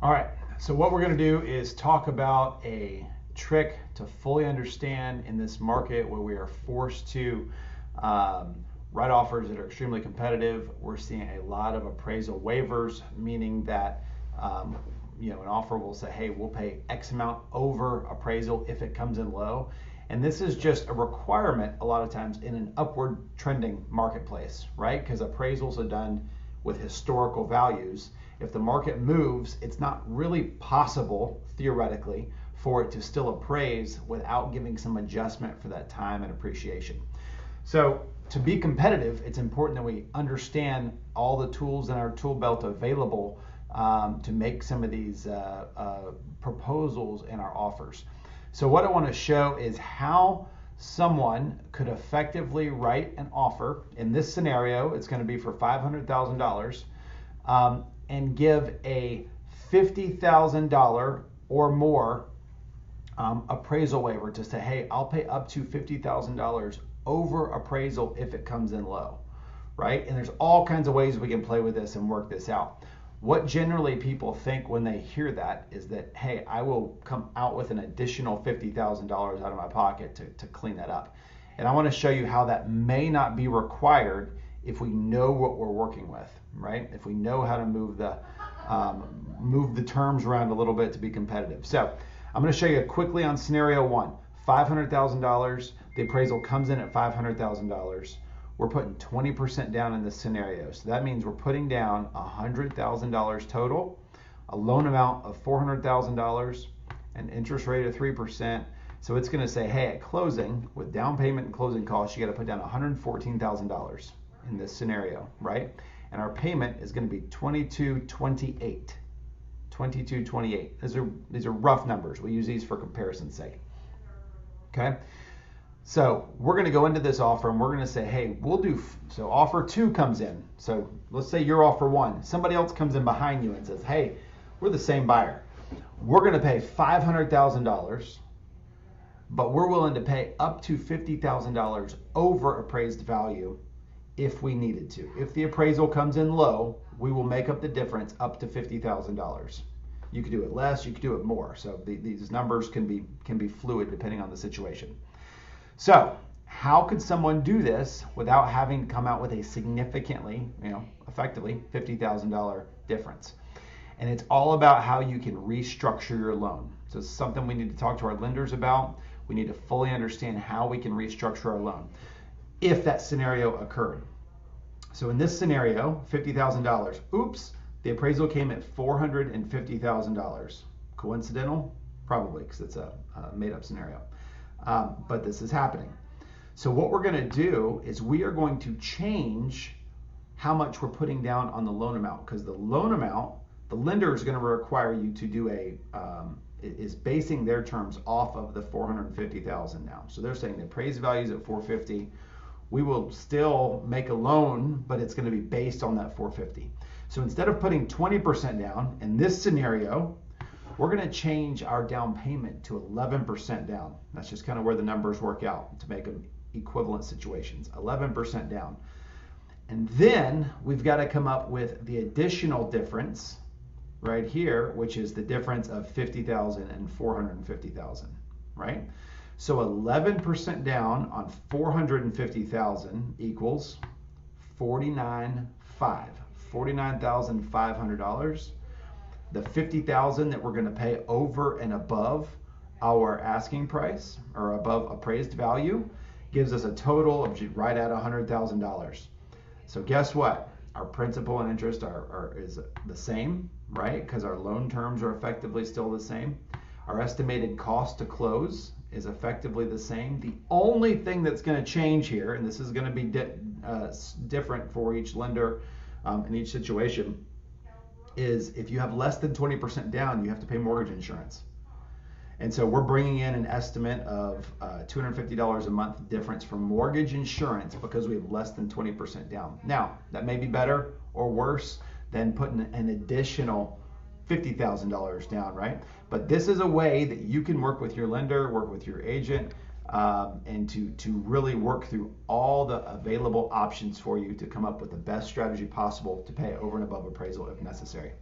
All right, so what we're going to do is talk about a trick to fully understand in this market where we are forced to write offers that are extremely competitive. We're seeing a lot of appraisal waivers, meaning that an offer will say, hey, we'll pay X amount over appraisal if it comes in low. And this is just a requirement a lot of times in an upward trending marketplace, right? Because appraisals are done with historical values. If the market moves, it's not really possible, theoretically, for it to still appraise without giving some adjustment for that time and appreciation. So to be competitive, it's important that we understand all the tools in our tool belt available to make some of these proposals in our offers. So what I want to show is how someone could effectively write an offer. In this scenario, it's going to be for $500,000 and give a $50,000 or more appraisal waiver to say, hey, I'll pay up to $50,000 over appraisal if it comes in low, right? And there's all kinds of ways we can play with this and work this out. What generally people think when they hear that is that, hey, I will come out with an additional $50,000 out of my pocket to clean that up. And I want to show you how that may not be required if we know what we're working with, right? If we know how to move the terms around a little bit to be competitive. So I'm going to show you quickly on scenario one. $500,000, the appraisal comes in at $500,000. We're putting 20% down in this scenario. So that means we're putting down $100,000 total, a loan amount of $400,000, an interest rate of 3%. So it's going to say, hey, at closing, with down payment and closing costs, you got to put down $114,000 in this scenario, right? And our payment is going to be $2228. $2228. These are rough numbers. We use these for comparison's sake. Okay? So we're going to go into this offer and we're going to say, hey, so offer two comes in. So let's say you're offer one. Somebody else comes in behind you and says, hey, we're the same buyer. We're going to pay $500,000, but we're willing to pay up to $50,000 over appraised value if we needed to. If the appraisal comes in low, we will make up the difference up to $50,000. You could do it less, you could do it more. So these numbers can be fluid depending on the situation. So how could someone do this without having to come out with a significantly, effectively $50,000 difference? And it's all about how you can restructure your loan. So it's something we need to talk to our lenders about. We need to fully understand how we can restructure our loan if that scenario occurred. So in this scenario, $50,000. Oops, the appraisal came at $450,000. Coincidental? Probably, because it's a made-up scenario. But this is happening. So what we're going to do is we are going to change how much we're putting down on the loan amount, because the loan amount, the lender is going to require you to do is basing their terms off of the $450,000 now. So they're saying the appraised value is at $450,000. We will still make a loan, but it's going to be based on that $450,000. So instead of putting 20% down in this scenario, we're going to change our down payment to 11% down. That's just kind of where the numbers work out to make them equivalent situations. 11% down. And then we've got to come up with the additional difference right here, which is the difference of $50,000 and $450,000, right? So 11% down on $450,000 equals $49,500. The $50,000 that we're going to pay over and above our asking price or above appraised value gives us a total of right at $100,000. So guess what? Our principal and interest is the same, right? Because our loan terms are effectively still the same. Our estimated cost to close is effectively the same. The only thing that's going to change here, and this is going to be different for each lender in each situation, is if you have less than 20% down, you have to pay mortgage insurance. And so we're bringing in an estimate of $250 a month difference for mortgage insurance because we have less than 20% down. Now, that may be better or worse than putting an additional $50,000 down, right? But this is a way that you can work with your lender, work with your agent, and to really work through all the available options for you to come up with the best strategy possible to pay over and above appraisal if necessary.